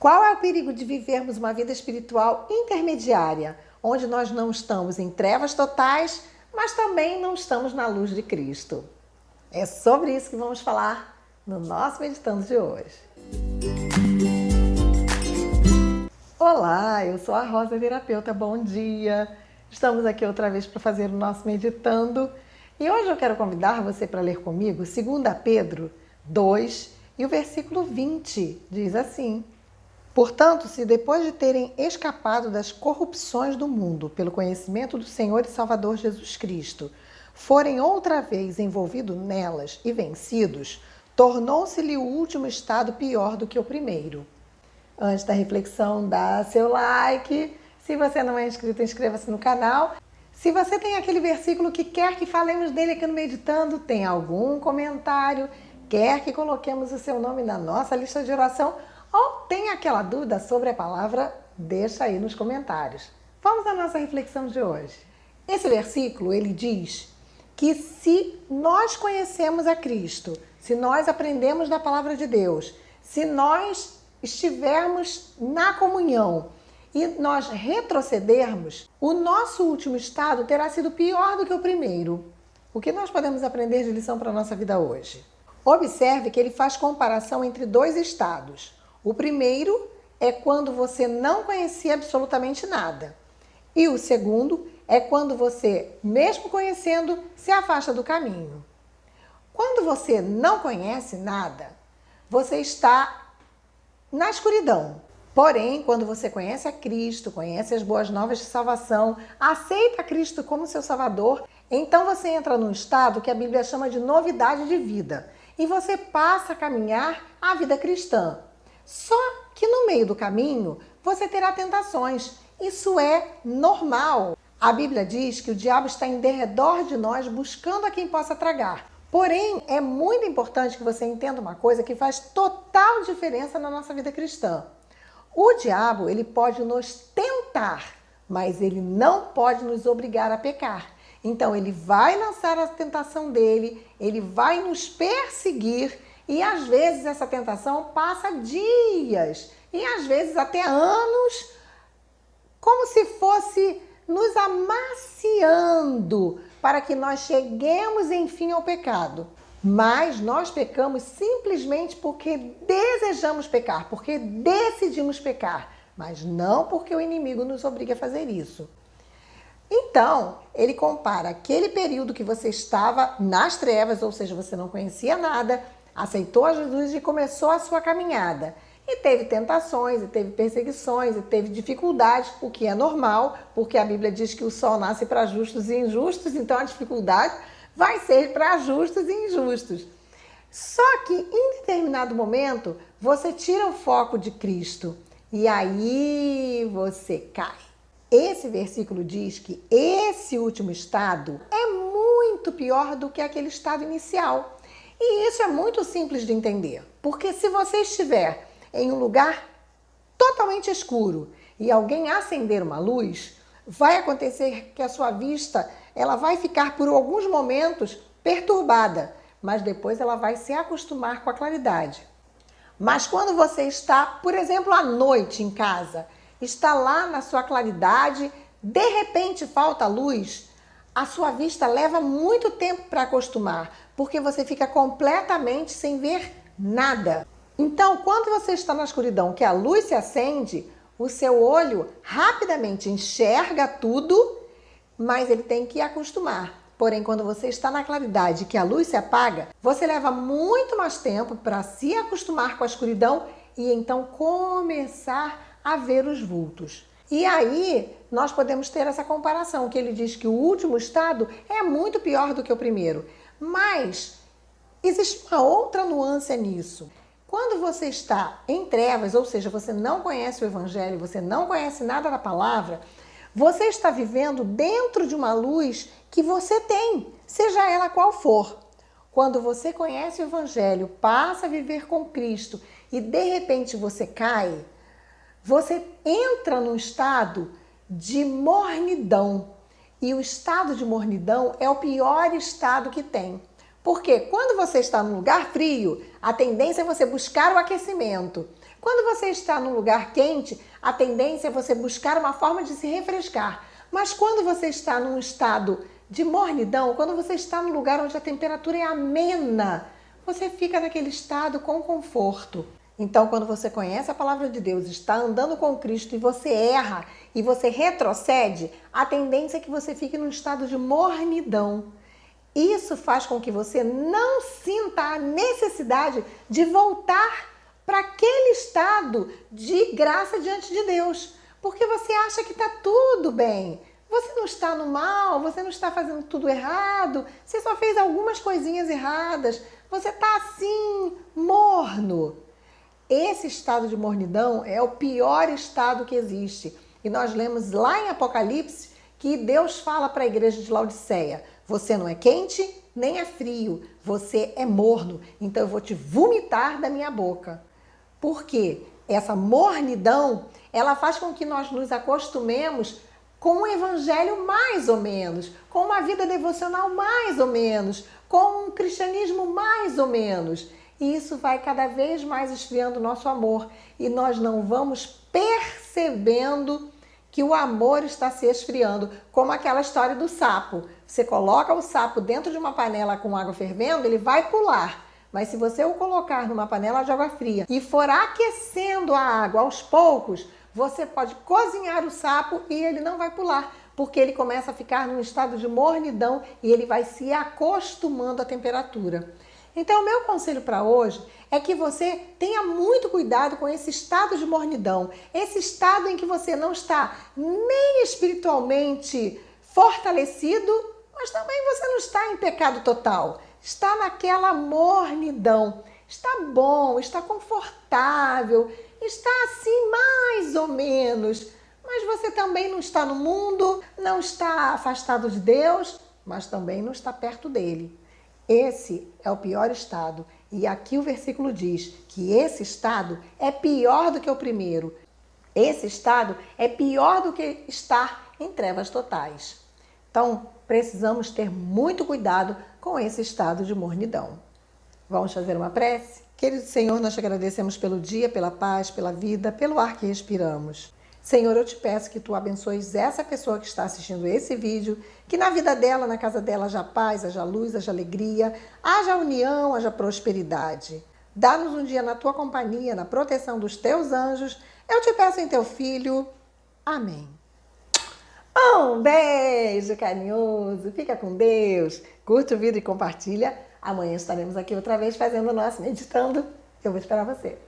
Qual é o perigo de vivermos uma vida espiritual intermediária, onde nós não estamos em trevas totais, mas também não estamos na luz de Cristo? É sobre isso que vamos falar no nosso Meditando de hoje. Olá, eu sou a Rosa Terapeuta, bom dia! Estamos aqui outra vez para fazer o nosso Meditando e hoje eu quero convidar você para ler comigo 2 Pedro 2 e o versículo 20 diz assim: Portanto, se depois de terem escapado das corrupções do mundo pelo conhecimento do Senhor e Salvador Jesus Cristo, forem outra vez envolvidos nelas e vencidos, tornou-se-lhe o último estado pior do que o primeiro. Antes da reflexão, dá seu like. Se você não é inscrito, inscreva-se no canal. Se você tem aquele versículo que quer que falemos dele aqui no Meditando, tem algum comentário, quer que coloquemos o seu nome na nossa lista de oração, ou tem aquela dúvida sobre a palavra, deixa aí nos comentários. Vamos à nossa reflexão de hoje. Esse versículo, ele diz que se nós conhecemos a Cristo, se nós aprendemos da palavra de Deus, se nós estivermos na comunhão e nós retrocedermos, o nosso último estado terá sido pior do que o primeiro. O que nós podemos aprender de lição para a nossa vida hoje? Observe que ele faz comparação entre 2 estados. O primeiro é quando você não conhecia absolutamente nada. E o segundo é quando você, mesmo conhecendo, se afasta do caminho. Quando você não conhece nada, você está na escuridão. Porém, quando você conhece a Cristo, conhece as boas novas de salvação, aceita Cristo como seu Salvador, então você entra num estado que a Bíblia chama de novidade de vida. E você passa a caminhar a vida cristã. Só que no meio do caminho, você terá tentações. Isso é normal. A Bíblia diz que o diabo está em derredor de nós buscando a quem possa tragar. Porém, é muito importante que você entenda uma coisa que faz total diferença na nossa vida cristã. O diabo, ele pode nos tentar, mas ele não pode nos obrigar a pecar. Então, ele vai lançar a tentação dele, ele vai nos perseguir e às vezes essa tentação passa dias e às vezes até anos, como se fosse nos amaciando para que nós cheguemos enfim ao pecado. Mas nós pecamos simplesmente porque desejamos pecar, porque decidimos pecar, mas não porque o inimigo nos obriga a fazer isso. Então, ele compara aquele período que você estava nas trevas, ou seja, você não conhecia nada, aceitou a Jesus e começou a sua caminhada. E teve tentações, e teve perseguições, e teve dificuldades, o que é normal, porque a Bíblia diz que o sol nasce para justos e injustos, então a dificuldade vai ser para justos e injustos. Só que em determinado momento, você tira o foco de Cristo e aí você cai. Esse versículo diz que esse último estado é muito pior do que aquele estado inicial. E isso é muito simples de entender, porque se você estiver em um lugar totalmente escuro e alguém acender uma luz, vai acontecer que a sua vista ela vai ficar por alguns momentos perturbada, mas depois ela vai se acostumar com a claridade. Mas quando você está, por exemplo, à noite em casa, está lá na sua claridade, de repente falta luz, a sua vista leva muito tempo para acostumar, porque você fica completamente sem ver nada. Então, quando você está na escuridão, que a luz se acende, o seu olho rapidamente enxerga tudo, mas ele tem que acostumar. Porém, quando você está na claridade, que a luz se apaga, você leva muito mais tempo para se acostumar com a escuridão e então começar a ver os vultos. E aí, nós podemos ter essa comparação, que ele diz que o último estado é muito pior do que o primeiro. Mas existe uma outra nuance nisso. Quando você está em trevas, ou seja, você não conhece o Evangelho, você não conhece nada da palavra, você está vivendo dentro de uma luz que você tem, seja ela qual for. Quando você conhece o Evangelho, passa a viver com Cristo e de repente você cai, você entra num estado de mornidão. E o estado de mornidão é o pior estado que tem. Porque quando você está num lugar frio, a tendência é você buscar o aquecimento. Quando você está num lugar quente, a tendência é você buscar uma forma de se refrescar. Mas quando você está num estado de mornidão, quando você está num lugar onde a temperatura é amena, você fica naquele estado com conforto. Então, quando você conhece a palavra de Deus, está andando com Cristo e você erra e você retrocede, a tendência é que você fique num estado de mornidão. Isso faz com que você não sinta a necessidade de voltar para aquele estado de graça diante de Deus, porque você acha que está tudo bem. Você não está no mal, você não está fazendo tudo errado, você só fez algumas coisinhas erradas, você está assim, morno. Esse estado de mornidão é o pior estado que existe. E nós lemos lá em Apocalipse que Deus fala para a igreja de Laodiceia: você não é quente nem é frio, você é morno, então eu vou te vomitar da minha boca. Por quê? Essa mornidão, ela faz com que nós nos acostumemos com o evangelho mais ou menos, com uma vida devocional mais ou menos, com um cristianismo mais ou menos. E isso vai cada vez mais esfriando o nosso amor e nós não vamos percebendo que o amor está se esfriando, como aquela história do sapo. Você coloca o sapo dentro de uma panela com água fervendo, ele vai pular. Mas se você o colocar numa panela de água fria e for aquecendo a água aos poucos, você pode cozinhar o sapo e ele não vai pular, porque ele começa a ficar num estado de mornidão e ele vai se acostumando à temperatura. Então, o meu conselho para hoje é que você tenha muito cuidado com esse estado de mornidão, esse estado em que você não está nem espiritualmente fortalecido, mas também você não está em pecado total. Está naquela mornidão. Está bom, está confortável, está assim mais ou menos, mas você também não está no mundo, não está afastado de Deus, mas também não está perto dele. Esse é o pior estado. E aqui o versículo diz que esse estado é pior do que o primeiro. Esse estado é pior do que estar em trevas totais. Então, precisamos ter muito cuidado com esse estado de mornidão. Vamos fazer uma prece? Querido Senhor, nós te agradecemos pelo dia, pela paz, pela vida, pelo ar que respiramos. Senhor, eu te peço que tu abençoes essa pessoa que está assistindo esse vídeo, que na vida dela, na casa dela, haja paz, haja luz, haja alegria, haja união, haja prosperidade. Dá-nos um dia na tua companhia, na proteção dos teus anjos. Eu te peço em teu Filho. Amém. Um beijo carinhoso, fica com Deus, curte o vídeo e compartilha. Amanhã estaremos aqui outra vez fazendo o nosso Meditando. Eu vou esperar você.